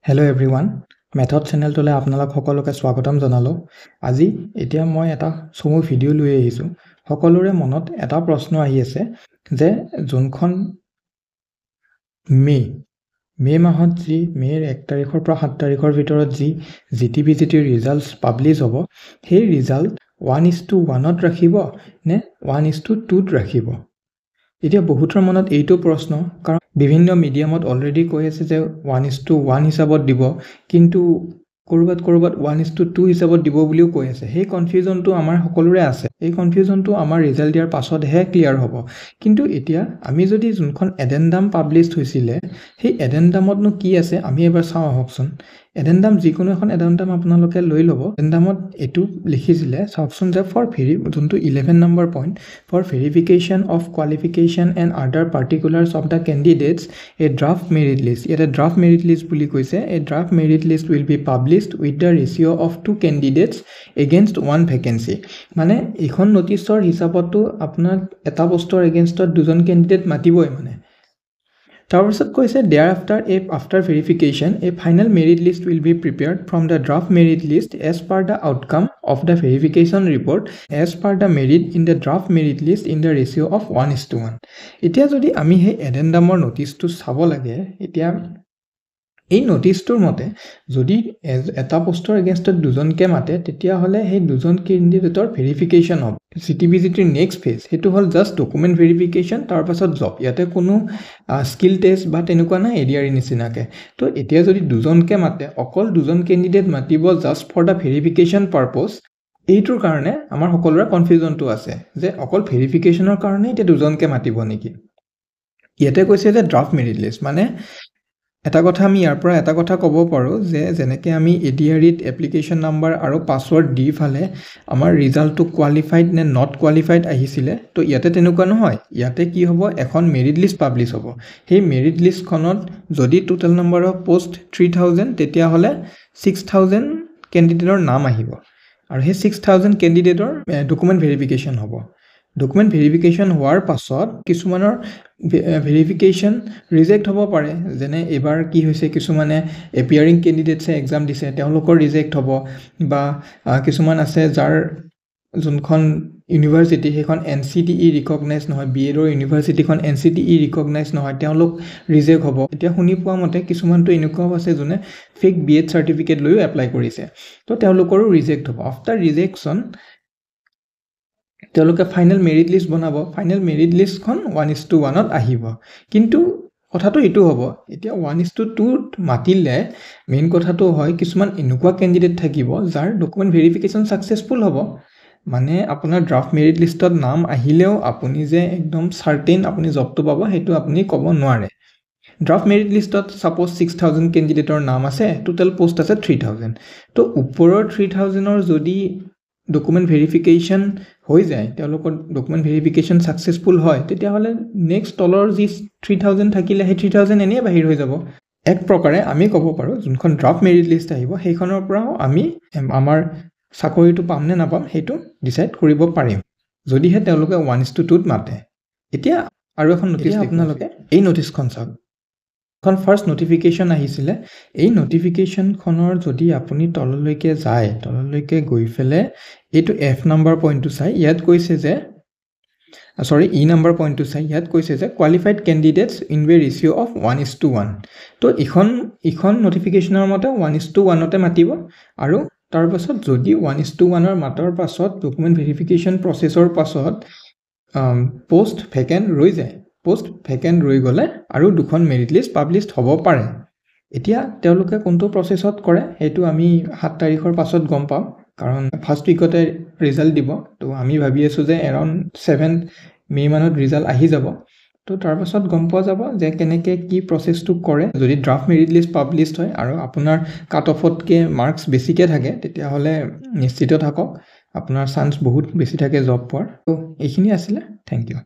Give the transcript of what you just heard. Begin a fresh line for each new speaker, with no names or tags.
Hello' everyone, method চেনেলটোলৈ আপোনালোক সকলোকে স্বাগতম জনালোঁ। আজি এতিয়া মই এটা চমু ভিডিঅ' লৈ আহিছোঁ। সকলোৰে মনত এটা প্ৰশ্ন আহি আছে যে যোনখন মে' মাহত যি মে'ৰ 1 তাৰিখৰ পৰা 7 তাৰিখৰ ভিতৰত যি GTPGT ৰিজাল্টছ পাব্লিছ হ'ব, সেই ৰিজাল্ট 1:1ত ৰাখিব নে 1:2ত ৰাখিব? এতিয়া বহুতৰ মনত এইটো প্ৰশ্ন, কাৰণ বিভিন্ন মিডিয়ামত অলৰেডি কৈ আছে যে 1:1 হিচাপত দিব, কিন্তু ক'ৰবাত 1:2 হিচাপত দিব বুলিও কৈ আছে। সেই কনফিউজনটো আমাৰ সকলোৰে আছে। এই কনফিউজনটো আমাৰ ৰিজাল্ট দিয়াৰ পাছতহে ক্লিয়াৰ হ'ব। কিন্তু এতিয়া আমি যদি যোনখন এডেণ্ডাম পাব্লিছ হৈছিলে, সেই এডেণ্ডামতনো কি আছে আমি এবাৰ চাওঁ আহকচোন। এডেণ্ডাম যিকোনো এখন এডেণ্ডাম আপোনালোকে লৈ ল'ব। এডেণ্ডামত এইটো লিখিছিলে, চাওকচোন যে যোনটো 11 number point, for verification of qualification and other particulars of the candidates a draft merit list. ইয়াতে ড্ৰাফ্ট মেৰিট লিষ্ট বুলি কৈছে। A draft merit list will be published with the ratio' of 2 candidates against 1 vacancy. মানে এইখন নটিছৰ হিচাপতো আপোনাক এটা পোষ্টৰ এগেইনষ্টত 2জন candidate মাতিবই মানে। তাৰপিছত কৈছে after verification a final merit list will be prepared from the draft merit list as per the outcome of the verification report as per the merit in the draft merit list in the ratio' of 1:1। এতিয়া যদি আমি সেই এডেণ্ডামৰ নটিছটো চাব লাগে, এতিয়া এই নটিছটোৰ মতে যদি এটা পোষ্টৰ এগেইনষ্টত 2জনকৈ মাতে, তেতিয়াহ'লে সেই 2জন কেণ্ডিডেটৰ ভেৰিফিকেশ্যন হ'ব। GTPGTৰ নেক্সট ফেজ সেইটো হ'ল জাষ্ট ডকুমেণ্ট ভেৰিফিকেশ্যন, তাৰপাছত জব। ইয়াতে কোনো স্কিল টেষ্ট বা তেনেকুৱা নাই ADR নিচিনাকৈ। তো এতিয়া যদি 2জনকৈ মাতে, অকল 2জন কেণ্ডিডেট মাতিব just for the verification purpose. এইটোৰ কাৰণে আমাৰ সকলোৰে কনফিউজনটো আছে যে অকল ভেৰিফিকেশ্যনৰ কাৰণে এতিয়া 2জনকৈ মাতিব নেকি। ইয়াতে কৈছে যে ড্ৰাফ্ট মেৰিট লিষ্ট, মানে এটা কথা আমি ইয়াৰ পৰা এটা কথা ক'ব পাৰোঁ যে যেনেকৈ আমি ADRত এপ্লিকেশ্যন নাম্বাৰ আৰু পাছৱৰ্ড দি ফালে আমাৰ ৰিজাল্টটো কোৱালিফাইড নে নট কোৱালিফাইড আহিছিলে, তো ইয়াতে তেনেকুৱা নহয়। ইয়াতে কি হ'ব, এখন মেৰিট লিষ্ট পাব্লিছ হ'ব। সেই মেৰিট লিষ্টখনত যদি টোটেল নাম্বাৰ অফ পোষ্ট 3000, তেতিয়াহ'লে 6000 কেণ্ডিডেটৰ নাম আহিব আৰু সেই 6000 কেণ্ডিডেটৰ ডকুমেণ্ট ভেৰিফিকেশ্যন হ'ব। ডকুমেণ্ট ভেৰিফিকেশ্যন হোৱাৰ পাছত কিছুমানৰ ভেৰিফিকেশ্যন ৰিজেক্ট হ'ব পাৰে। যেনে এইবাৰ কি হৈছে, কিছুমানে এপিয়াৰিং কেণ্ডিডেটছে এক্সাম দিছে, তেওঁলোকৰ ৰিজেক্ট হ'ব। বা কিছুমান আছে যাৰ যোনখন ইউনিভাৰ্চিটি সেইখন NCTE ৰিকগনাইজ নহয়, BEdৰ ইউনিভাৰ্চিটিখন NCTE ৰিকগনাইজ নহয়, তেওঁলোক ৰিজেক্ট হ'ব। এতিয়া শুনি পোৱা মতে কিছুমানটো এনেকুৱাও আছে যোনে ফেক BEd চাৰ্টিফিকেট লৈও এপ্লাই কৰিছে, তো তেওঁলোকৰো ৰিজেক্ট হ'ব। আফটাৰ ৰিজেকশ্যন তেওঁলোকে ফাইনেল মেৰিট লিষ্ট বনাব। ফাইনেল মেৰিট লিষ্টখন 1:1ত আহিব। কিন্তু কথাটো এইটো হ'ব, এতিয়া 1:2ত মাতিলে মেইন কথাটো হয় কিছুমান এনেকুৱা কেণ্ডিডেট থাকিব যাৰ ডকুমেণ্ট ভেৰিফিকেশ্যন ছাকচেছফুল হ'ব। মানে আপোনাৰ ড্ৰাফ্ট মেৰিট লিষ্টত নাম আহিলেও আপুনি যে একদম চাৰ্টেইন আপুনি জবটো পাব, সেইটো আপুনি ক'ব নোৱাৰে। ড্ৰাফ্ট মেৰিট লিষ্টত ছাপ'জ 6000 কেণ্ডিডেটৰ নাম আছে, টোটেল পোষ্ট আছে 3000। তো ওপৰৰ 3000ৰ যদি ডকুমেণ্ট ভেৰিফিকেশ্যন হৈ যায়, তেওঁলোকৰ ডকুমেণ্ট ভেৰিফিকেশ্যন ছাকচেছফুল হয়, তেতিয়াহ'লে নেক্সট তলৰ যি 3000 থাকিলে সেই 3000 এনেই বাহিৰ হৈ যাব। এক প্ৰকাৰে আমি ক'ব পাৰোঁ যোনখন ড্ৰাফ্ট মেৰিট লিষ্ট আহিব সেইখনৰ পৰাও আমি আমাৰ চাকৰিটো পাম নে নাপাম সেইটো ডিচাইড কৰিব পাৰিম, যদিহে তেওঁলোকে 1:2ত মাতে। এতিয়া আৰু এখন নটিছ, আপোনালোকে এই নটিছখন চাওক। এখন ফাৰ্ষ্ট নটিফিকেশ্যন আহিছিলে। এই নটিফিকেশ্যনখনৰ যদি আপুনি তললৈকে যায়, তললৈকে গৈ পেলাই এইটো F নম্বৰ পইণ্টটো চাই, ইয়াত কৈছে যে E নম্বৰ পইণ্টটো চাই, ইয়াত কৈছে যে qualified candidates in way ratio' of 1:1। তো ইখন নটিফিকেশ্যনৰ মতে 1:1তে মাতিব। আৰু তাৰপাছত যদি 1:1ৰ মাতৰ পাছত ডকুমেণ্ট ভেৰিফিকেশ্যন প্ৰচেছৰ পাছত পোষ্ট ভেকেণ্ট ৰৈ যায়, পোষ্ট ভেকেণ্ট ৰৈ গ'লে আৰু 2খন মেৰিট লিষ্ট পাব্লিছ হ'ব পাৰে। এতিয়া তেওঁলোকে কোনটো প্ৰচেছত কৰে সেইটো আমি 7 তাৰিখৰ পাছত গম পাম, কাৰণ ফাৰ্ষ্ট উইকতে ৰিজাল্ট দিব। তো আমি ভাবি আছোঁ যে এৰাউণ্ড 7 মে' মানত ৰিজাল্ট আহি যাব। তো তাৰপাছত গম পোৱা যাব যে কেনেকৈ কি প্ৰচেছটো কৰে। যদি ড্ৰাফ্ট মেৰিট লিষ্ট পাব্লিছড হয় আৰু আপোনাৰ কাট অফতকৈ মাৰ্কছ বেছিকৈ থাকে, তেতিয়াহ'লে নিশ্চিত থাকক আপোনাৰ চান্স বহুত বেছি থাকে জব পোৱাৰ। তো এইখিনি আছিলে। Thank U.